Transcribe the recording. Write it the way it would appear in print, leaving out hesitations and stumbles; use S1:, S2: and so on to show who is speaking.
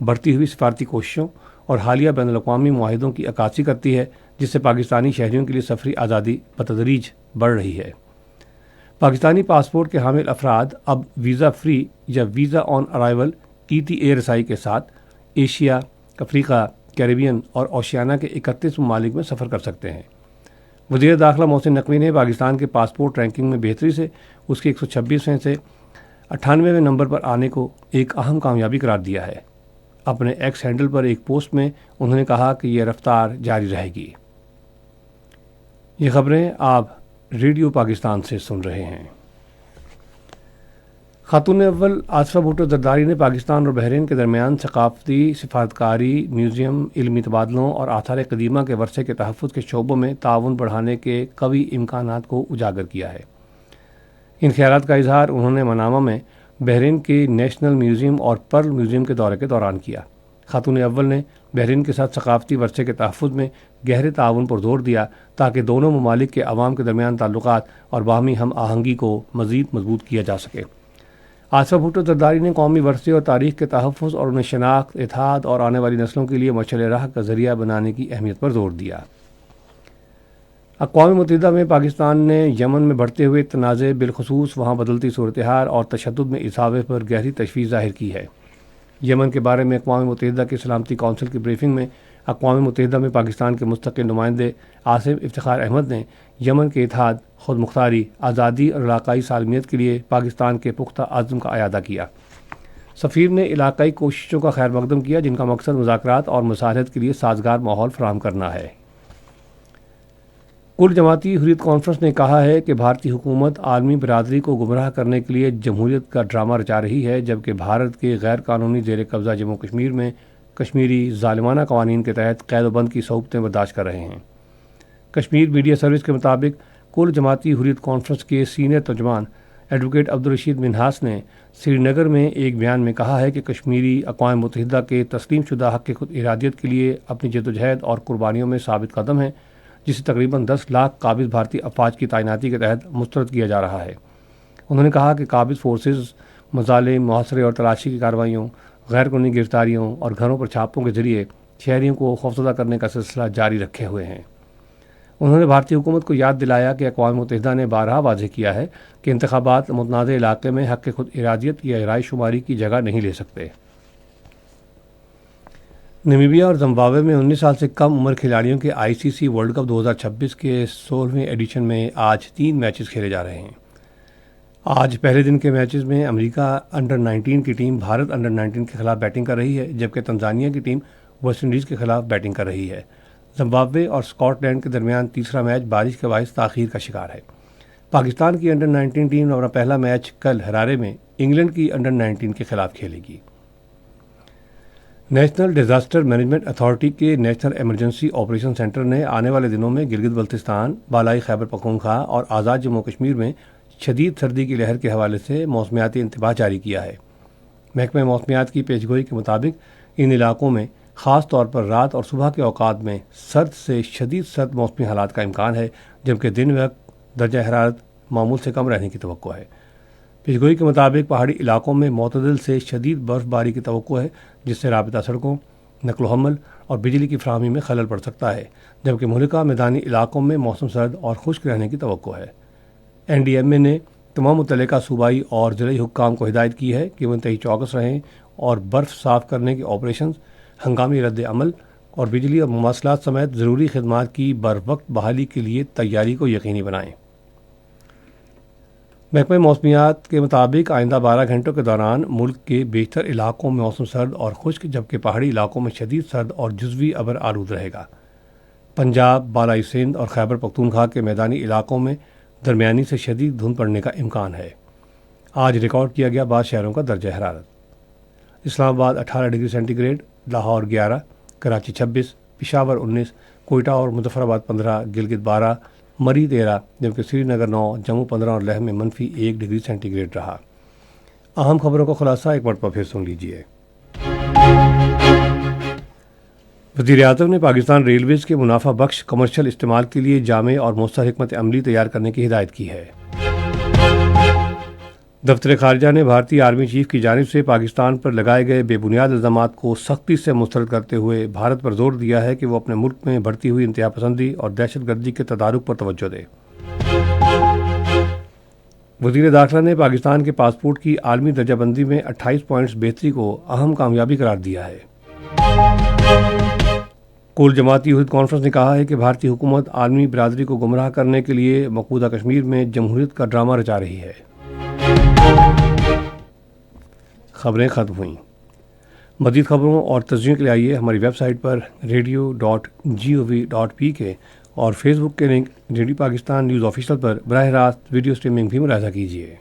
S1: بڑھتی ہوئی سفارتی کوششوں اور حالیہ بین الاقوامی معاہدوں کی عکاسی کرتی ہے، جس سے پاکستانی شہریوں کے لیے سفری آزادی بتدریج بڑھ رہی ہے۔ پاکستانی پاسپورٹ کے حامل افراد اب ویزا فری یا ویزا آن ارائیول ETA رسائی کے ساتھ ایشیا، افریقہ، کیریبین اور اوشیانیا کے 31 ممالک میں سفر کر سکتے ہیں۔ وزیر داخلہ محسن نقوی نے پاکستان کے پاسپورٹ رینکنگ میں بہتری سے اس کے 126ویں سے 98ویں نمبر پر آنے کو ایک اہم کامیابی قرار دیا ہے۔ اپنے ایکس ہینڈل پر ایک پوسٹ میں انہوں نے کہا کہ یہ رفتار جاری رہے گی۔ یہ خبریں آپ ریڈیو پاکستان سے سن رہے ہیں۔ خاتون اول آصفہ بھٹو زرداری نے پاکستان اور بحرین کے درمیان ثقافتی، سفارتکاری، میوزیم، علمی تبادلوں اور آثار قدیمہ کے ورثے کے تحفظ کے شعبوں میں تعاون بڑھانے کے قوی امکانات کو اجاگر کیا ہے۔ ان خیالات کا اظہار انہوں نے منامہ میں بحرین کے نیشنل میوزیم اور پرل میوزیم کے دورے کے دوران کیا۔ خاتون اول نے بحرین کے ساتھ ثقافتی ورثے کے تحفظ میں گہرے تعاون پر زور دیا تاکہ دونوں ممالک کے عوام کے درمیان تعلقات اور باہمی ہم آہنگی کو مزید مضبوط کیا جا سکے۔ آصفہ بھٹو زرداری نے قومی ورثے اور تاریخ کے تحفظ اور انہیں شناخت، اتحاد اور آنے والی نسلوں کے لیے مشعل راہ کا ذریعہ بنانے کی اہمیت پر زور دیا۔ اقوام متحدہ میں پاکستان نے یمن میں بڑھتے ہوئے تنازع، بالخصوص وہاں بدلتی صورتحال اور تشدد میں اضافے پر گہری تشویش ظاہر کی ہے۔ یمن کے بارے میں اقوام متحدہ کی سلامتی کونسل کی بریفنگ میں اقوام متحدہ میں پاکستان کے مستقل نمائندے آصف افتخار احمد نے یمن کے اتحاد، خود مختاری، آزادی اور علاقائی سالمیت کے لیے پاکستان کے پختہ عزم کا اعادہ کیا۔ سفیر نے علاقائی کوششوں کا خیر مقدم کیا جن کا مقصد مذاکرات اور مصالحت کے لیے سازگار ماحول فراہم کرنا ہے۔ کل جماعتی حریت کانفرنس نے کہا ہے کہ بھارتی حکومت عالمی برادری کو گمراہ کرنے کے لیے جمہوریت کا ڈرامہ رچا رہی ہے، جبکہ بھارت کے غیر قانونی زیر قبضہ جموں کشمیر میں کشمیری ظالمانہ قوانین کے تحت قید و بند کی صعوبتیں برداشت کر رہے ہیں۔ کشمیر میڈیا سروس کے مطابق کل جماعتی حریت کانفرنس کے سینئر ترجمان ایڈوکیٹ عبدالرشید منہاس نے سری نگر میں ایک بیان میں کہا ہے کہ کشمیری اقوام متحدہ کے تسلیم شدہ حق خود ارادیت کے لیے اپنی جدوجہد اور قربانیوں میں ثابت قدم ہے، جسے تقریباً 10 لاکھ قابض بھارتی افواج کی تعیناتی کے تحت مسترد کیا جا رہا ہے۔ انہوں نے کہا کہ قابض فورسز مظالم، محاصرے اور تلاشی کی کارروائیوں، غیر قانونی گرفتاریوں اور گھروں پر چھاپوں کے ذریعے شہریوں کو خوفزدہ کرنے کا سلسلہ جاری رکھے ہوئے ہیں۔ انہوں نے بھارتی حکومت کو یاد دلایا کہ اقوام متحدہ نے بارہا واضح کیا ہے کہ انتخابات متنازع علاقے میں حق خود ارادیت یا رائے شماری کی جگہ نہیں لے سکتے۔ نمیبیا اور زمبابوے میں 19 سال سے کم عمر کھلاڑیوں کے ICC ورلڈ کپ 2026 کے 16ویں ایڈیشن میں آج 3 میچز کھیلے جا رہے ہیں۔ آج پہلے دن کے میچز میں امریکہ انڈر-19 کی ٹیم بھارت انڈر-19 کے خلاف بیٹنگ کر رہی ہے، جبکہ تنزانیہ کی ٹیم ویسٹ انڈیز کے خلاف بیٹنگ کر رہی ہے۔ زمبابوے اور اسکاٹ لینڈ کے درمیان تیسرا میچ بارش کے باعث تاخیر کا شکار ہے۔ پاکستان کی انڈر-19 ٹیم اپنا پہلا میچ کل ہرارے میں انگلینڈ کی انڈر-19 کے خلاف کھیلے گی۔ نیشنل ڈیزاسٹر مینجمنٹ اتھارٹی کے نیشنل ایمرجنسی آپریشن سینٹر نے آنے والے دنوں میں گلگت بلتستان، بالائی خیبر پختونخوا اور آزاد جموں کشمیر میں شدید سردی کی لہر کے حوالے سے موسمیاتی انتباہ جاری کیا ہے۔ محکمہ موسمیات کی پیشگوئی کے مطابق ان علاقوں میں خاص طور پر رات اور صبح کے اوقات میں سرد سے شدید سرد موسمی حالات کا امکان ہے، جبکہ دن وقت درجہ حرارت معمول سے کم رہنے کی توقع ہے۔ پیشگوئی کے مطابق پہاڑی علاقوں میں معتدل سے شدید برف باری کی توقع ہے، جس سے رابطہ سڑکوں، نقل و حمل اور بجلی کی فراہمی میں خلل پڑ سکتا ہے، جبکہ مہلکہ میدانی علاقوں میں موسم سرد اور خشک رہنے کی توقع ہے۔ NDMA نے تمام متعلقہ صوبائی اور ضلعی حکام کو ہدایت کی ہے کہ وہ انتہائی چوکس رہیں اور برف صاف کرنے کے آپریشنز، ہنگامی رد عمل اور بجلی اور مواصلات سمیت ضروری خدمات کی بروقت بحالی کے لیے تیاری کو یقینی بنائیں۔ محکمہ موسمیات کے مطابق آئندہ 12 گھنٹوں کے دوران ملک کے بیشتر علاقوں میں موسم سرد اور خشک، جبکہ پہاڑی علاقوں میں شدید سرد اور جزوی ابر آلود رہے گا۔ پنجاب، بالائی سندھ اور خیبر پختونخوا کے میدانی علاقوں میں درمیانی سے شدید دھند پڑنے کا امکان ہے۔ آج ریکارڈ کیا گیا بعض شہروں کا درجہ حرارت: Islamabad 18 degree centigrade, Lahore 11، Karachi 26، Peshawar 19، Quetta اور مظفر آباد 15، گلگت 12، مری 13، جبکہ سری نگر 9، جموں 15 اور لیہ میں -1 ڈگری سینٹی گریڈ رہا۔ اہم خبروں کا خلاصہ ایک مرتبہ پھر سن لیجیے۔ وزیر اعظم نے پاکستان ریلویز کے منافع بخش کمرشل استعمال کے لیے جامع اور مؤثر حکمت عملی تیار کرنے کی ہدایت کی ہے۔ دفتر خارجہ نے بھارتی آرمی چیف کی جانب سے پاکستان پر لگائے گئے بے بنیاد الزامات کو سختی سے مسترد کرتے ہوئے بھارت پر زور دیا ہے کہ وہ اپنے ملک میں بڑھتی ہوئی انتہا پسندی اور دہشت گردی کے تدارک پر توجہ دے۔ وزیر داخلہ نے پاکستان کے پاسپورٹ کی عالمی درجہ بندی میں 28 پوائنٹس بہتری کو اہم کامیابی قرار دیا ہے۔ کل جماعتی یہود کانفرنس نے کہا ہے کہ بھارتی حکومت عالمی برادری کو گمراہ کرنے کے لیے مقبوضہ کشمیر میں جمہوریت کا ڈرامہ رچا رہی ہے۔ خبریں ختم ہوئیں۔ مزید خبروں اور تجزیوں کے لیے آئیے ہماری ویب سائٹ پر radio.gov.pk اور فیس بک کے link radio Pakistan news official پر براہ راست ویڈیو سٹریمنگ بھی ملاحظہ کیجیے۔